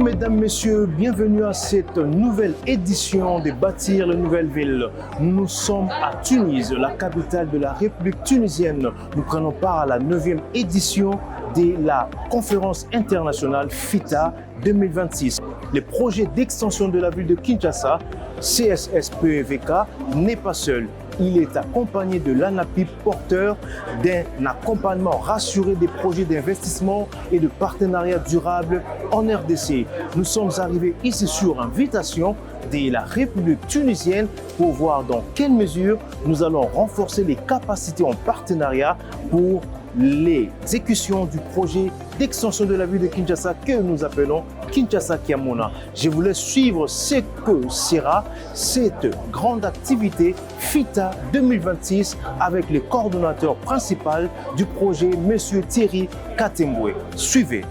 mesdames, messieurs, bienvenue à cette nouvelle édition de Bâtir la nouvelle ville. Nous sommes à Tunis, la capitale de la République tunisienne. Nous prenons part à la 9e édition de la conférence internationale FITA 2026. Le projet d'extension de la ville de Kinshasa, CSSPEVK, n'est pas seul. Il est accompagné de l'ANAPIP, porteur d'un accompagnement rassuré des projets d'investissement et de partenariat durable en RDC. Nous sommes arrivés ici sur invitation de la République tunisienne pour voir dans quelle mesure nous allons renforcer les capacités en partenariat pour l'exécution du projet d'extension de la ville de Kinshasa que nous appelons Kinshasa Kiamona. Je vous laisse suivre ce que sera cette grande activité FITA 2026 avec le coordonnateur principal du projet, M. Thierry Katembwe. Suivez.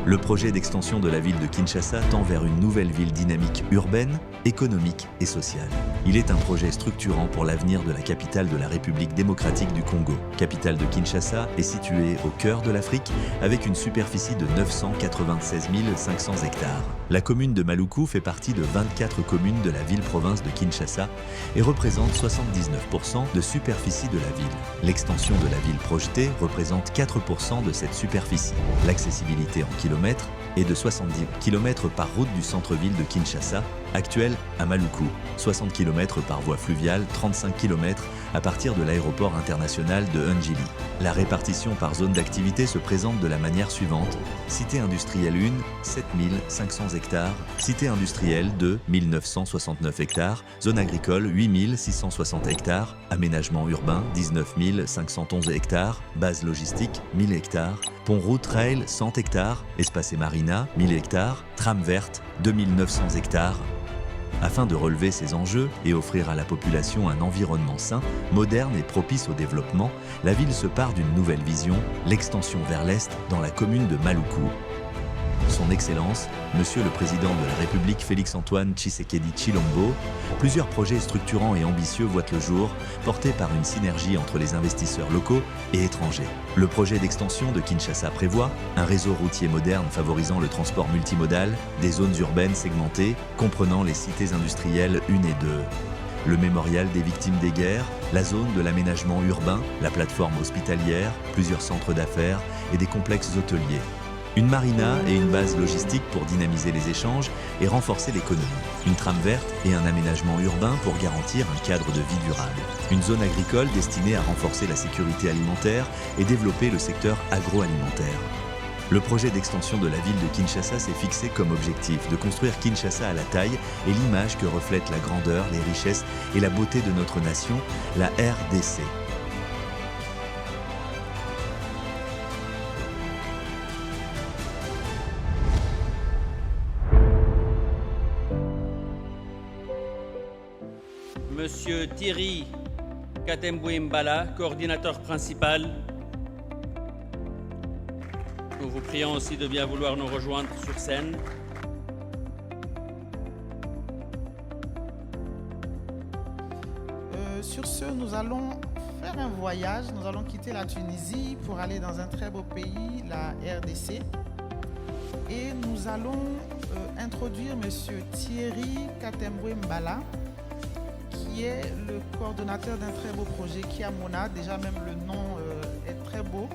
Le projet d'extension de la ville de Kinshasa tend vers une nouvelle ville dynamique urbaine, économique et sociale. Il est un projet structurant pour l'avenir de la capitale de la République démocratique du Congo. Capitale de Kinshasa est située au cœur de l'Afrique avec une superficie de 996 500 hectares. La commune de Maluku fait partie de 24 communes de la ville-province de Kinshasa et représente 79% de superficie de la ville. L'extension de la ville projetée représente 4% de cette superficie. L'accessibilité en kilomètres est de 70 km par route du centre-ville de Kinshasa, actuel à Maluku, 60 km par voie fluviale, 35 km à partir de l'aéroport international de Njili. La répartition par zone d'activité se présente de la manière suivante. Cité industrielle 1, 7500 hectares. Cité industrielle 2, 1969 hectares. Zone agricole, 8660 hectares. Aménagement urbain, 19 511 hectares. Base logistique, 1000 hectares. Pont-route rail, 100 hectares. Espace et marina, 1000 hectares. Trame verte, 2900 hectares. Afin de relever ces enjeux et offrir à la population un environnement sain, moderne et propice au développement, la ville se part d'une nouvelle vision, l'extension vers l'Est dans la commune de Maluku. Son Excellence, Monsieur le Président de la République Félix-Antoine Tshisekedi Tshilombo, plusieurs projets structurants et ambitieux voient le jour, portés par une synergie entre les investisseurs locaux et étrangers. Le projet d'extension de Kinshasa prévoit un réseau routier moderne favorisant le transport multimodal, des zones urbaines segmentées, comprenant les cités industrielles 1 et 2. Le mémorial des victimes des guerres, la zone de l'aménagement urbain, la plateforme hospitalière, plusieurs centres d'affaires et des complexes hôteliers. Une marina et une base logistique pour dynamiser les échanges et renforcer l'économie. Une trame verte et un aménagement urbain pour garantir un cadre de vie durable. Une zone agricole destinée à renforcer la sécurité alimentaire et développer le secteur agroalimentaire. Le projet d'extension de la ville de Kinshasa s'est fixé comme objectif de construire Kinshasa à la taille et l'image que reflète la grandeur, les richesses et la beauté de notre nation, la RDC. Monsieur Thierry Katembwe Mbala, coordinateur principal. Nous vous prions aussi de bien vouloir nous rejoindre sur scène. Sur ce, nous allons faire un voyage. Nous allons quitter la Tunisie pour aller dans un très beau pays, la RDC. Et nous allons introduire Monsieur Thierry Katembwe Mbala, qui est le coordonnateur d'un très beau projet, Kiamona. Déjà même le nom est très beau.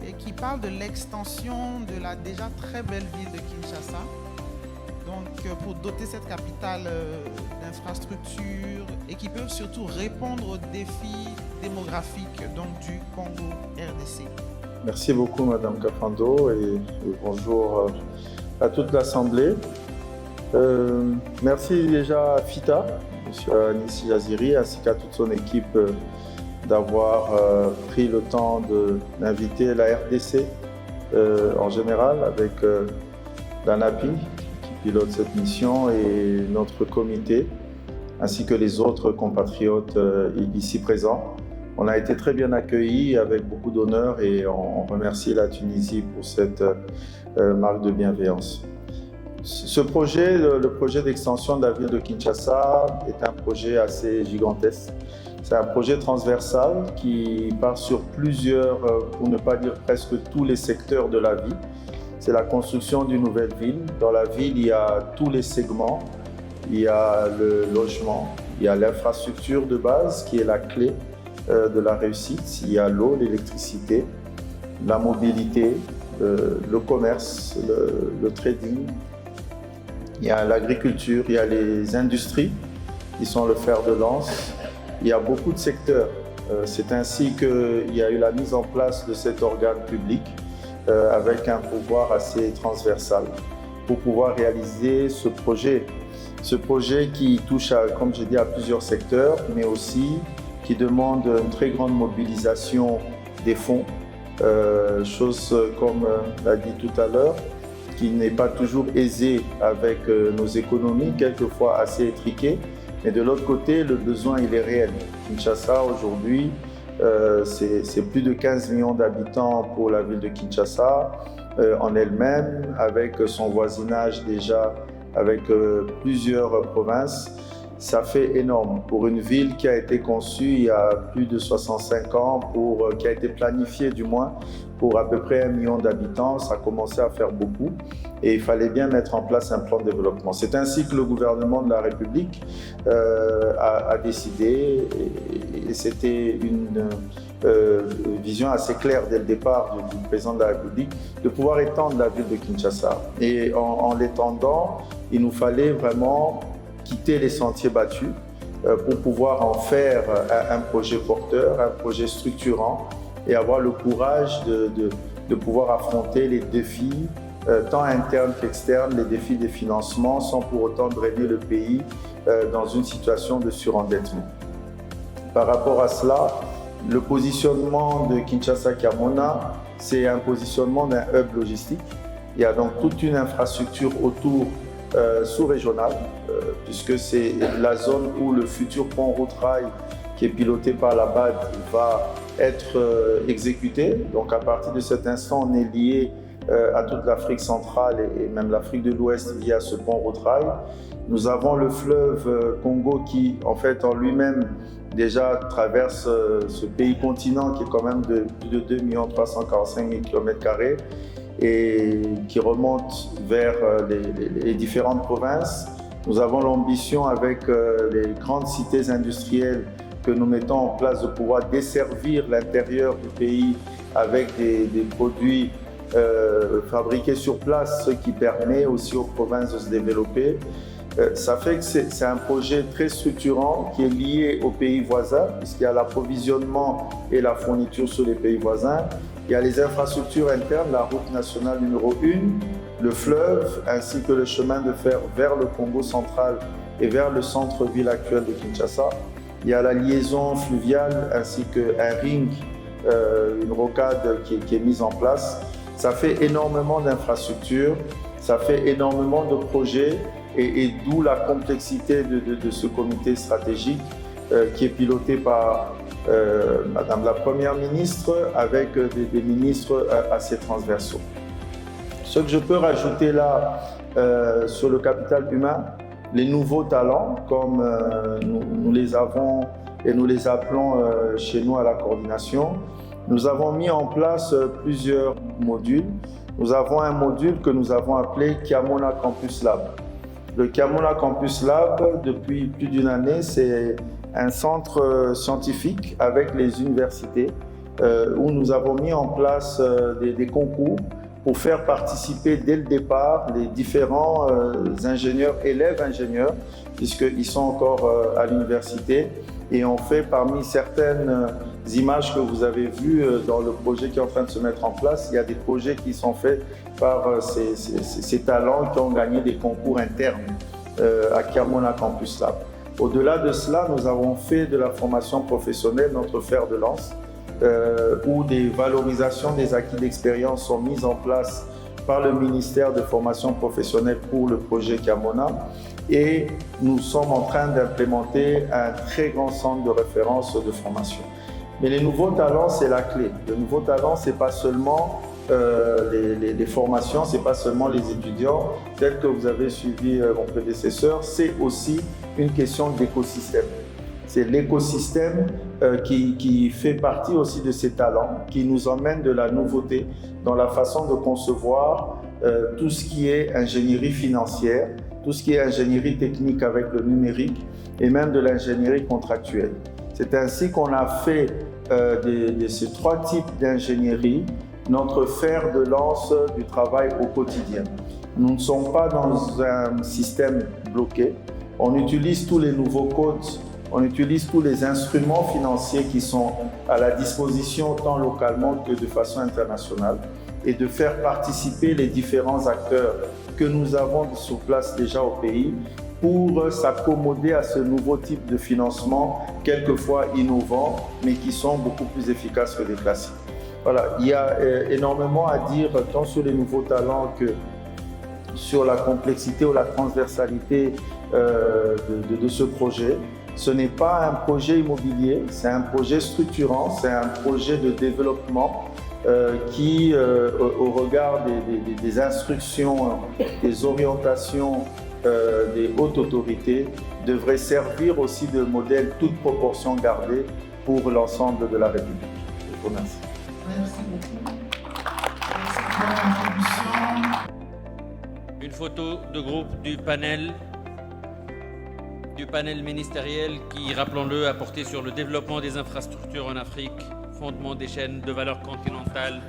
Et qui parle de l'extension de la déjà très belle ville de Kinshasa. Donc pour doter cette capitale d'infrastructures et qui peuvent surtout répondre aux défis démographiques donc, du Congo RDC. Merci beaucoup Madame Kafando et bonjour à toute l'Assemblée. Merci déjà à FITA, M. Anissi Jaziri, ainsi qu'à toute son équipe d'avoir pris le temps d'inviter la RDC en général avec l'ANAPI qui pilote cette mission et notre comité ainsi que les autres compatriotes ici présents. On a été très bien accueillis avec beaucoup d'honneur et on remercie la Tunisie pour cette marque de bienveillance. Ce projet, le projet d'extension de la ville de Kinshasa, est un projet assez gigantesque. C'est un projet transversal qui part sur plusieurs, pour ne pas dire presque tous les secteurs de la vie. C'est la construction d'une nouvelle ville. Dans la ville, il y a tous les segments. Il y a le logement, il y a l'infrastructure de base qui est la clé de la réussite. Il y a l'eau, l'électricité, la mobilité, le commerce, le trading. Il y a l'agriculture, il y a les industries qui sont le fer de lance. Il y a beaucoup de secteurs. C'est ainsi qu'il y a eu la mise en place de cet organe public avec un pouvoir assez transversal pour pouvoir réaliser ce projet. Ce projet qui touche, comme j'ai dit, à plusieurs secteurs, mais aussi qui demande une très grande mobilisation des fonds, chose comme l'a dit tout à l'heure, qui n'est pas toujours aisée avec nos économies, quelquefois assez étriquées. Mais de l'autre côté, le besoin, il est réel. Kinshasa, aujourd'hui, c'est plus de 15 millions d'habitants pour la ville de Kinshasa en elle-même, avec son voisinage déjà avec plusieurs provinces. Ça fait énorme pour une ville qui a été conçue il y a plus de 65 ans, qui a été planifiée du moins pour à peu près 1 million d'habitants. Ça a commencé à faire beaucoup et il fallait bien mettre en place un plan de développement. C'est ainsi que le gouvernement de la République a décidé, et c'était une vision assez claire dès le départ du président de la République, de pouvoir étendre la ville de Kinshasa. Et en l'étendant, il nous fallait vraiment quitter les sentiers battus pour pouvoir en faire un projet porteur, un projet structurant et avoir le courage de pouvoir affronter les défis tant internes qu'externes, les défis des financements sans pour autant drainer le pays dans une situation de surendettement. Par rapport à cela, le positionnement de Kinshasa-Kiamona, c'est un positionnement d'un hub logistique. Il y a donc toute une infrastructure autour sous-régionale, puisque c'est la zone où le futur pont route-rail qui est piloté par la BAD va être exécuté. Donc à partir de cet instant, on est lié à toute l'Afrique centrale et même l'Afrique de l'Ouest via ce pont route-rail. Nous avons le fleuve Congo qui, en fait, en lui-même, déjà traverse ce pays-continent qui est quand même de plus de 2 345 000 km² et qui remonte vers les différentes provinces. Nous avons l'ambition avec les grandes cités industrielles que nous mettons en place de pouvoir desservir l'intérieur du pays avec des produits fabriqués sur place, ce qui permet aussi aux provinces de se développer. Ça fait que c'est un projet très structurant qui est lié aux pays voisins, puisqu'il y a l'approvisionnement et la fourniture sur les pays voisins. Il y a les infrastructures internes, la route nationale numéro 1, le fleuve, ainsi que le chemin de fer vers le Congo central et vers le centre-ville actuel de Kinshasa. Il y a la liaison fluviale ainsi qu'un ring, une rocade qui est mise en place. Ça fait énormément d'infrastructures, ça fait énormément de projets et d'où la complexité de ce comité stratégique qui est piloté par Madame la Première ministre avec des ministres assez transversaux. Ce que je peux rajouter là sur le capital humain, les nouveaux talents, comme nous les avons et nous les appelons chez nous à la coordination, nous avons mis en place plusieurs modules. Nous avons un module que nous avons appelé Kiamona Campus Lab. Le Kiamona Campus Lab, depuis plus d'une année, c'est un centre scientifique avec les universités où nous avons mis en place des concours pour faire participer dès le départ les différents ingénieurs, élèves ingénieurs, puisqu'ils sont encore à l'université. Et on fait parmi certaines images que vous avez vues dans le projet qui est en train de se mettre en place, il y a des projets qui sont faits par ces talents qui ont gagné des concours internes à Kiamona Campus Lab. Au-delà de cela, nous avons fait de la formation professionnelle notre fer de lance, où des valorisations des acquis d'expérience sont mises en place par le ministère de formation professionnelle pour le projet Kiamona. Et nous sommes en train d'implémenter un très grand centre de référence de formation. Mais les nouveaux talents, c'est la clé. Le nouveau talent, ce n'est pas seulement les formations, ce n'est pas seulement les étudiants, tel que vous avez suivi mon prédécesseur, c'est aussi une question d'écosystème. C'est l'écosystème qui fait partie aussi de ces talents, qui nous emmène de la nouveauté dans la façon de concevoir tout ce qui est ingénierie financière, tout ce qui est ingénierie technique avec le numérique et même de l'ingénierie contractuelle. C'est ainsi qu'on a fait de ces trois types d'ingénierie notre fer de lance du travail au quotidien. Nous ne sommes pas dans un système bloqué. On utilise tous les nouveaux codes, on utilise tous les instruments financiers qui sont à la disposition tant localement que de façon internationale et de faire participer les différents acteurs que nous avons sur place déjà au pays pour s'accommoder à ce nouveau type de financement, quelquefois innovant, mais qui sont beaucoup plus efficaces que les classiques. Voilà, il y a énormément à dire tant sur les nouveaux talents que sur la complexité ou la transversalité de ce projet. Ce n'est pas un projet immobilier, c'est un projet structurant, c'est un projet de développement qui, au regard des instructions, des orientations des hautes autorités, devrait servir aussi de modèle toute proportion gardée pour l'ensemble de la République. Je vous remercie. Merci beaucoup pour cette bonne introduction. Une photo de groupe du panel ministériel qui, rappelons-le, a porté sur le développement des infrastructures en Afrique, fondement des chaînes de valeur continentale.